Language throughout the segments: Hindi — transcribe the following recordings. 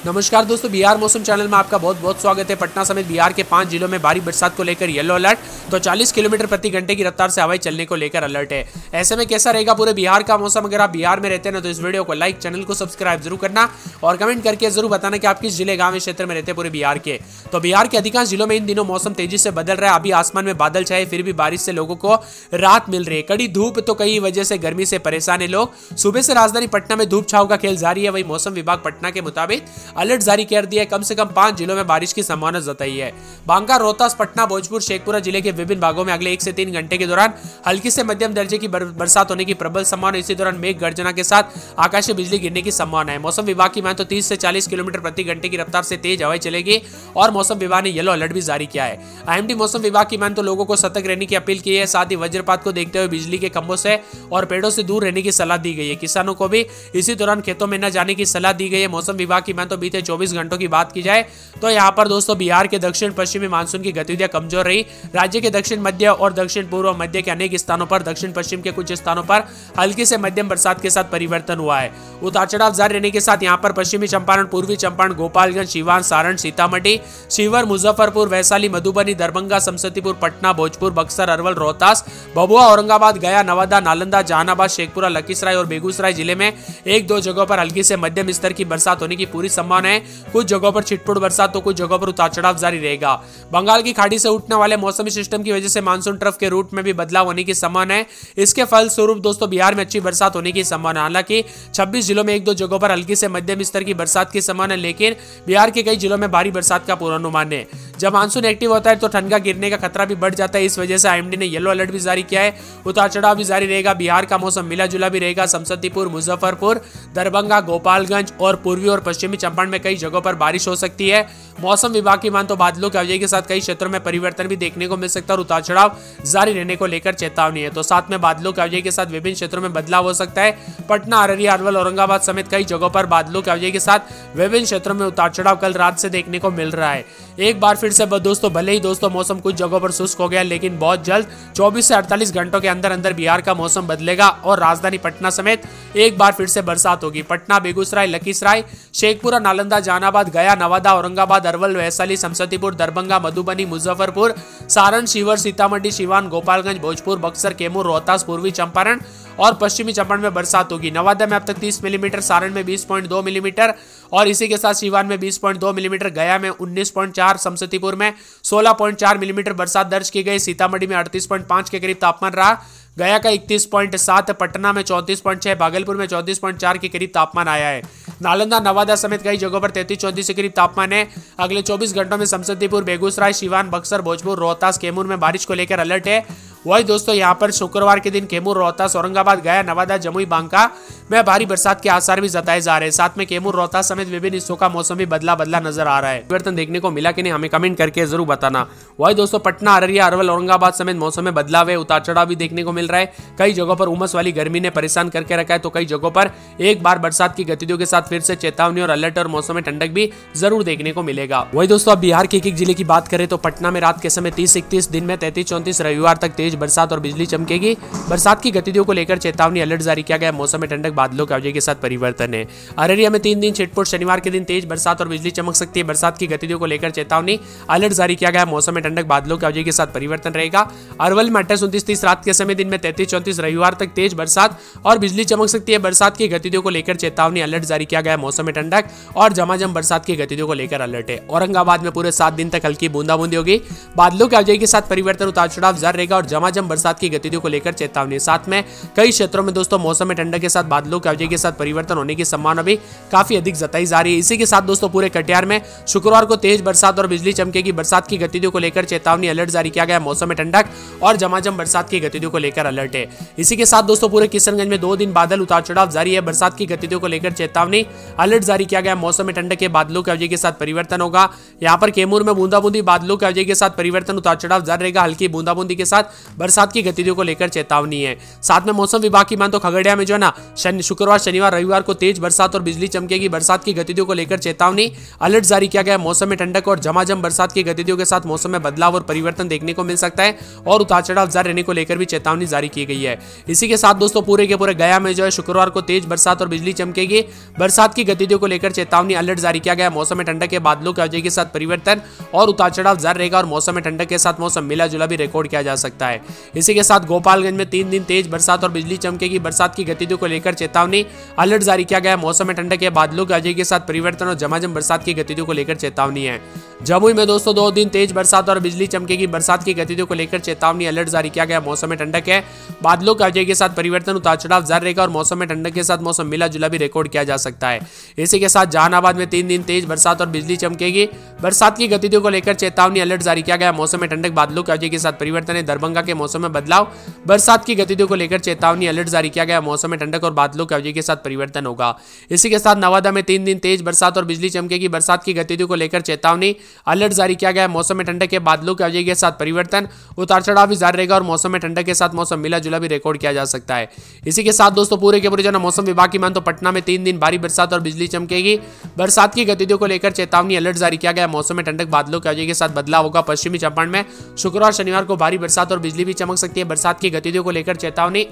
नमस्कार दोस्तों, बिहार मौसम चैनल में आपका बहुत बहुत स्वागत है। पटना समेत बिहार के 5 जिलों में भारी बरसात को लेकर येलो अलर्ट, तो 40 किलोमीटर प्रति घंटे की रफ्तार से हवाएं चलने को लेकर अलर्ट है। ऐसे में कैसा रहेगा पूरे बिहार का मौसम? अगर आप बिहार में रहते हैं ना तो इस वीडियो को लाइक, चैनल को सब्सक्राइब जरूर करना और कमेंट करके जरूर बताना कि आप किस जिले, गाँव, क्षेत्र में रहते हैं पूरे बिहार के। तो बिहार के अधिकांश जिलों में इन दिनों मौसम तेजी से बदल रहा है। अभी आसमान में बादल छाए, फिर भी बारिश से लोगों को राहत मिल रही है। कड़ी धूप तो कई वजह से गर्मी से परेशान है लोग। सुबह से राजधानी पटना में धूप छाव का खेल जारी है। वही मौसम विभाग पटना के मुताबिक अलर्ट जारी कर दिया है। कम से कम 5 जिलों में बारिश की संभावना जताई है। बांका, रोहतास, पटना, भोजपुर, शेखपुरा जिले के विभिन्न भागों में अगले 1 से 3 घंटे के दौरान हल्की से मध्यम दर्जे की बरसात होने की प्रबल संभावना। इसी दौरान मेघ गर्जना के साथ आकाशीय बिजली गिरने की संभावना है। मौसम विभाग की माने तो 30 से 40 किलोमीटर प्रति घंटे की रफ्तार से तेज हवाएं चलेगी और मौसम विभाग ने येलो अलर्ट भी जारी किया है। आईएमडी मौसम विभाग की माने तो लोगों को सतर्क रहने की अपील की है। साथ ही वज्रपात को देखते हुए बिजली के खंभों से और पेड़ों से दूर रहने की सलाह दी गई है। किसानों को भी इसी दौरान खेतों में न जाने की सलाह दी गई है। मौसम विभाग की माने तो बीते 24 घंटों की बात की जाए तो यहाँ पर दोस्तों बिहार के दक्षिण पश्चिमी मानसून की गतिविधियां कमजोर रही। राज्य के दक्षिण मध्य और दक्षिण पूर्व मध्य के अनेक स्थानों पर, दक्षिण पश्चिम के कुछ स्थानों पर हल्की से मध्यम बरसात के साथ परिवर्तन हुआ है। उतार चढ़ाव जारी रहने के साथ यहाँ पर पश्चिमी चंपारण, पूर्वी चंपारण, गोपालगंज, सीवान, सारण, सीतामढ़ी, शिवहर, मुजफ्फरपुर, वैशाली, मधुबनी, दरभंगा, समस्तीपुर, पटना, भोजपुर, बक्सर, अरवल, रोहतास, भभुआ, औरंगाबाद, गया, नवादा, नालंदा, जहानाबाद, शेखपुरा, लखीसराय और बेगूसराय जिले में 1-2 जगहों पर हल्की से मध्यम स्तर की बरसात होने की पूरी संभावना है। कुछ जगहों पर छिटपुट बरसात तो कुछ जगहों पर उतार चढ़ाव जारी रहेगा। बंगाल की खाड़ी से उठने वाले मौसमी सिस्टम की वजह से मानसून ट्रफ के रूट में भी बदलाव होने की संभावना है। इसके फलस्वरूप दोस्तों बिहार में अच्छी बरसात होने की संभावना। हालांकि 26 जिलों में 1-2 जगहों पर हल्की से मध्यम स्तर की बरसात की संभावना है, लेकिन बिहार के कई जिलों में भारी बरसात का पूर्वानुमान है। जब मानसून एक्टिव होता है तो ठंडा गिरने का खतरा भी बढ़ जाता है। इस वजह से आईएमडी ने येलो अलर्ट भी जारी किया है। उतार चढ़ाव भी जारी रहेगा। बिहार का मौसम मिला जुला भी रहेगा। समस्तीपुर, मुजफ्फरपुर, दरभंगा, गोपालगंज और पूर्वी और पश्चिमी चंपारण में कई जगहों पर बारिश हो सकती है। मौसम विभाग की मान तो बादलों की आवाजाही के साथ कई क्षेत्रों में परिवर्तन भी देखने को मिल सकता है और उतार चढ़ाव जारी रहने को लेकर चेतावनी है। तो साथ में बादलों की आवाजाही के साथ विभिन्न क्षेत्रों में बदलाव हो सकता है। पटना, अररिया, अरवल, औरंगाबाद समेत कई जगहों पर बादलों की आवाजाही के साथ विभिन्न क्षेत्रों में उतार चढ़ाव कल रात से देखने को मिल रहा है। एक बार फिर से दोस्तों भले ही दोस्तों मौसम कुछ जगहों पर शुष्क हो गया, लेकिन बहुत जल्द 24 से 48 घंटों के अंदर अंदर बिहार का मौसम बदलेगा और राजधानी पटना समेत एक बार फिर से बरसात होगी। पटना, बेगूसराय, लखीसराय, शेखपुरा, नालंदा, जहानाबाद, गया, नवादा, औरंगाबाद, अरवल, वैशाली, समस्तीपुर, दरभंगा, मधुबनी, मुजफ्फरपुर, सारण, शिवहर, सीतामढ़ी, सीवान, गोपालगंज, भोजपुर, बक्सर, कैमूर, रोहतास, पूर्वी चंपारण और पश्चिमी चंपारण में बरसात होगी। नवादा में अब तक 30 मिलीमीटर, सारण में 20.2 मिलीमीटर और इसी के साथ सीवान में 20.2 मिलीमीटर, गया में 19.4, समस्तीपुर में 16.4 मिलीमीटर बरसात दर्ज की गई। सीतामढ़ी में 38.5 के करीब तापमान रहा। गया का 31.7, पटना में 34.6, भागलपुर में 34.4 के करीब तापमान आया है। नालंदा, नवादा समेत कई जगहों पर 33-34 के करीब तापमान है। अगले 24 घंटों में समस्तीपुर, बेगूसराय, सीवान, बक्सर, भोजपुर, रोहतास, कैमूर में बारिश को लेकर अलर्ट है। वही दोस्तों यहाँ पर शुक्रवार के दिन कैमूर, रोहतास, औरंगाबाद, गया, नवादा, जमुई, बांका में भारी बरसात के आसार भी जताए जा रहे हैं। साथ में कैमूर, रोहतास समेत विभिन्न हिस्सों का मौसम भी बदला नजर आ रहा है। परिवर्तन देखने को मिला कि नहीं, हमें कमेंट करके जरूर बताना। वही दोस्तों पटना, अररिया, अरवल, औरंगाबाद समेत मौसम में बदलाव है। उतार चढ़ाव भी देखने को मिल रहा है। कई जगहों पर उमस वाली गर्मी ने परेशान करके रखा है, तो कई जगहों पर एक बार बरसात की गतिविधियों के साथ फिर से चेतावनी और अलर्ट और मौसम में ठंडक भी जरूर देखने को मिलेगा। वही दोस्तों अब बिहार के एक जिले की बात करें तो पटना में रात के समय 30-31, दिन में 33-34, रविवार तक तेज बरसात और बिजली चमकेगी। बरसात की गतिविधियों को लेकर चेतावनी, अलर्ट जारी किया गया। मौसम में ठंडक, बादलों की आवाजाही के साथ परिवर्तन है। अररिया में 3 दिन छिटपुट, शनिवार के दिन तेज बरसात और बिजली चमक सकती है। बरसात की गतिविधियों को लेकर चेतावनी, अलर्ट जारी किया गया। मौसम में ठंडक, बादलों की आवाजाही के साथ परिवर्तन रहेगा। अरवल में 28-29, रात के समय, दिन में 33-34, रविवार तक तेज बरसात और बिजली चमक सकती है। बरसात की गतिविधियों को लेकर चेतावनी, अलर्ट जारी किया गया। मौसम में ठंडक और झमाझम बरसात की गतिविधियों को लेकर अलर्ट है। औरंगाबाद में पूरे 7 दिन तक हल्की बूंदाबूंदी होगी। बादलों की आवाजाही के साथ परिवर्तन, उतार चढ़ाव जारी रहेगा और झमाझम बरसात की गतिविधियों को लेकर चेतावनी। साथ में कई क्षेत्रों में दोस्तों मौसम में ठंडक के साथ बादलों की आवाजाही के साथ परिवर्तन होने की संभावना भी काफी अधिक जताई जा रही है। इसी के साथ दोस्तों पूरे कटिहार में शुक्रवार को तेज बरसात और बिजली चमकेगी। बरसात की गतिविधियों को लेकर चेतावनी, अलर्ट जारी किया गया। मौसम में ठंडक और झमाझम बरसात की गतिविधियों को लेकर अलर्ट है। इसी के साथ दोस्तों पूरे किशनगंज में 2 दिन बादल, उतार चढ़ाव जारी है। बरसात की गतिविधियों को लेकर चेतावनी, अलर्ट जारी किया गया। मौसम में ठंडक के बादलों की आवाजाही के साथ परिवर्तन होगा। यहाँ पर कैमूर में बूंदाबूंदी, बादलों की आवाजाही के साथ परिवर्तन, उतार चढ़ाव जारी रहेगा। हल्की बूंदाबूंदी के साथ बरसात की गतिविधियों को लेकर चेतावनी है। साथ में मौसम विभाग की मान तो खगड़िया में जो है ना शुक्रवार शनिवार रविवार को तेज बरसात और बिजली चमकेगी। बरसात की गतिविधियों को लेकर चेतावनी, अलर्ट जारी किया गया। मौसम में ठंडक और झमाझम बरसात की गतिविधियों के साथ मौसम में बदलाव और परिवर्तन देखने को मिल सकता है और उतार चढ़ाव जारी रहने को लेकर भी चेतावनी जारी की गई है। इसी के साथ दोस्तों पूरे के पूरे गया में जो है शुक्रवार को तेज बरसात और बिजली चमकेगी। बरसात की गतिविधियों को लेकर चेतावनी, अलर्ट जारी किया गया। मौसम में ठंडक के बादलों की अवधि के साथ परिवर्तन और उतार चढ़ाव जारी रहेगा और मौसम में ठंडक के साथ मौसम मिला जुला भी रिकॉर्ड किया जा सकता है। इसी के साथ गोपालगंज में 3 दिन तेज बरसात और बिजली चमकेगी। बरसात की गतिविधियों को लेकर चेतावनी, अलर्ट जारी किया गया। मौसम में ठंडक के बादलों की अवधि के साथ परिवर्तन और झमाझम बरसात की गतिविधियों को लेकर चेतावनी है। जमुई में दोस्तों 2 दिन तेज बरसात और बिजली चमकेगी। बरसात की गतिविधियों को लेकर चेतावनी, अलर्ट जारी किया गया। मौसम में ठंडक है, बादलों की अवधि के साथ परिवर्तन, उतार चढ़ाव जारी रहेगा और मौसम में ठंडक के साथ मौसम मिला जुला भी रिकॉर्ड किया जा सकता है। इसी के साथ जहानाबाद में 3 दिन तेज बरसात और बिजली चमकेगी। बरसात की गतिविधियों को लेकर चेतावनी, अलर्ट जारी किया गया। मौसम में ठंडक, बादलों की अवधि के साथ परिवर्तन है। दरभंगा के मौसम में बदलाव, बरसात की गतिविधियों को लेकर चेतावनी, अलर्ट जारी किया गया। मौसम में ठंडक और बादलों की अवधि के साथ परिवर्तन होगा। इसी के साथ नवादा में 3 दिन तेज बरसात और बिजली चमकेगी। बरसात की गतिविधियों को लेकर चेतावनी, अलर्ट जारी किया गया। मौसम में ठंडक के बादलों की अवधि के साथ परिवर्तन, उतार चढ़ाव भी जारी रहेगा और मौसम में ठंडक के साथ मौसम मिला जुला भी रिकॉर्ड किया जा सकता है। इसी के साथ दोस्तों पूरे के पूरे जो मौसम विभाग की मान तो पटना में 3 दिन भारी बरसात और बिजली चमकेगी। बरसात की गतिविधियों को लेकर चेतावनी, अलर्ट जारी किया गया। मौसम में ठंडक, बादलों की अवधि के साथ बदलाव होगा। पश्चिमी चंपारण में शुक्रवार शनिवार को भारी बरसात और बिजली भी चमक सकती है। बरसात की गतिविधियों को लेकर चेतावनी,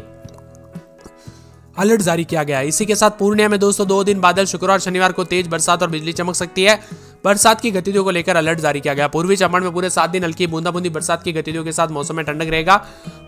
अलर्ट जारी किया गया। इसी के साथ पूर्णिया में दोस्तों 2 दिन बादल, शुक्रवार शनिवार को तेज बरसात और बिजली चमक सकती है। बरसात की गतिविधियों को लेकर अलर्ट जारी किया गया। पूर्वी चंपारण में पूरे 7 दिन हल्की बूंदाबूंदी बरसात की गतिविधियों के साथ मौसम में ठंडक रहेगा।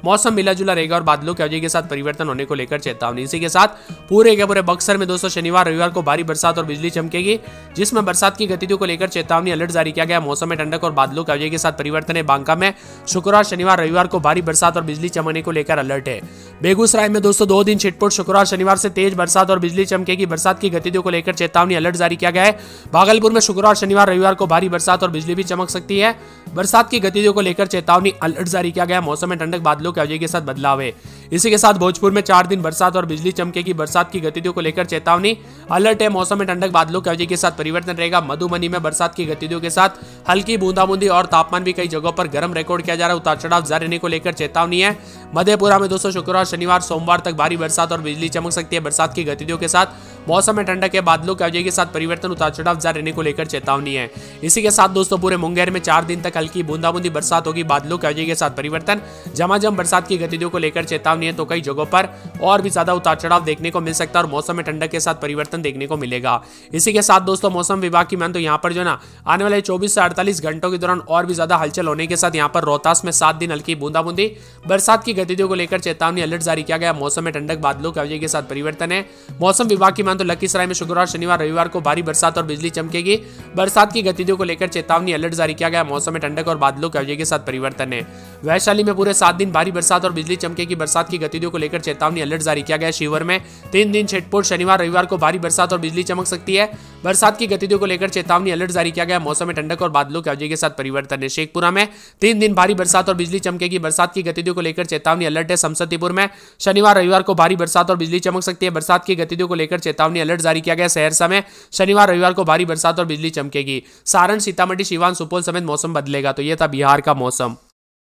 मौसम मिला जुला रहेगा और बादलों की अवधि के साथ परिवर्तन होने को लेकर चेतावनी। इसी के साथ पूरे के पूरे बक्सर में दोस्तों शनिवार रविवार को भारी बरसात और बिजली चमकेगी, जिसमें बरसात की गतिविधियों को लेकर चेतावनी, अलर्ट जारी किया गया। मौसम में ठंडक और बादलों की अवधि के साथ परिवर्तन है। बांका में शुक्रवार शनिवार रविवार को भारी बरसात और बिजली चमकने को लेकर अलर्ट है। बेगूसराय में दोस्तों 2 दिन छिटपुट शुक्रवार शनिवार से तेज बरसात और बिजली चमकेगी। बरसात की गतिविधियों को लेकर चेतावनी, अलर्ट जारी किया गया है। भागलपुर में शुक्रवार शनिवार रविवार को भारी बरसात और बिजली भी चमक सकती है। बरसात की गतिविधियों को लेकर चेतावनी, अलर्ट जारी किया गया। मौसम में ठंडक, बादलों की अवधि के साथ बदलाव है। इसी के साथ भोजपुर में 4 दिन बरसात और बिजली चमकेगी। बरसात की गतिविधियों को लेकर चेतावनी, अलर्ट है। मौसम में ठंडक, बादलों की अवधि के साथ परिवर्तन रहेगा। मधुबनी में बरसात की गतिविधियों के साथ हल्की बूंदाबूंदी और तापमान भी कई जगहों पर गर्म रिकॉर्ड किया जा रहा है। उतार चढ़ाव जारी रहने को लेकर चेतावनी है। मधेपुरा में दोस्तों शुक्रवार शनिवार सोमवार तक भारी बरसात और बिजली चमक सकती है। बरसात की गतिविधियों के साथ मौसम में ठंडक है, बादलों की अवधि के साथ परिवर्तन, उतार चढ़ाव जारी रहने को लेकर चेतावनी है। इसी के साथ दोस्तों पूरे मुंगेर में 4 दिन तक हल्की बूंदाबूंदी बरसात होगी। बादलों की अवधि के साथ परिवर्तन, झमाझम बरसात की गतिविधियों को लेकर चेतावनी है। तो कई जगहों पर और भी ज्यादा उतार चढ़ाव देखने को मिल सकता है और मौसम में ठंडक के साथ परिवर्तन देखने को मिलेगा। इसी के साथ दोस्तों मौसम विभाग की मान तो यहाँ पर जो ना आने वाले 24 से 48 घंटों के दौरान और भी ज्यादा हलचल होने के साथ यहाँ पर रोहतास में 7 दिन हल्की बूंदाबूंदी बरसात की गतिविधियों को लेकर चेतावनी, अलर्ट जारी किया गया। मौसम में ठंडक, बादलों की अवधि के साथ परिवर्तन है। मौसम विभाग की मान तो लखीसराय में शुक्रवार शनिवार रविवार को भारी बरसात और बिजली चमकेगी। बरसात की गतिविधियों को लेकर चेतावनी, अलर्ट जारी किया गया। मौसम में ठंडक और बादलों की अवधि के साथ परिवर्तन है। वैशाली में पूरे 7 दिन भारी बरसात और बिजली चमकेगी। बरसात की गतिविधियों को लेकर चेतावनी, अलर्ट जारी किया गया। शिवहर में 3 दिन छिटपुट शनिवार रविवार को भारी बरसात और बिजली चमक सकती है। बरसात की गतिविधियों को लेकर चेतावनी, अलर्ट जारी किया गया। मौसम में ठंडक और बादलों की अवधि के साथ परिवर्तन है। शेखपुरा में 3 दिन भारी बरसात और बिजली चमकेगी। बरसात की गतिविधियों को लेकर चेतावनी, अलर्ट है। समस्तीपुर में शनिवार रविवार को भारी बरसात और बिजली चमक सकती है। बरसात की गतिविधियों को लेकर चेतावनी, अलर्ट जारी किया गया। सहरसा में शनिवार रविवार को भारी बरसात और बिजली चमकेगी। सारण, सीतामढ़ी, सिवान, सुपौल समेत मौसम बदलेगा। तो यह था बिहार का मौसम।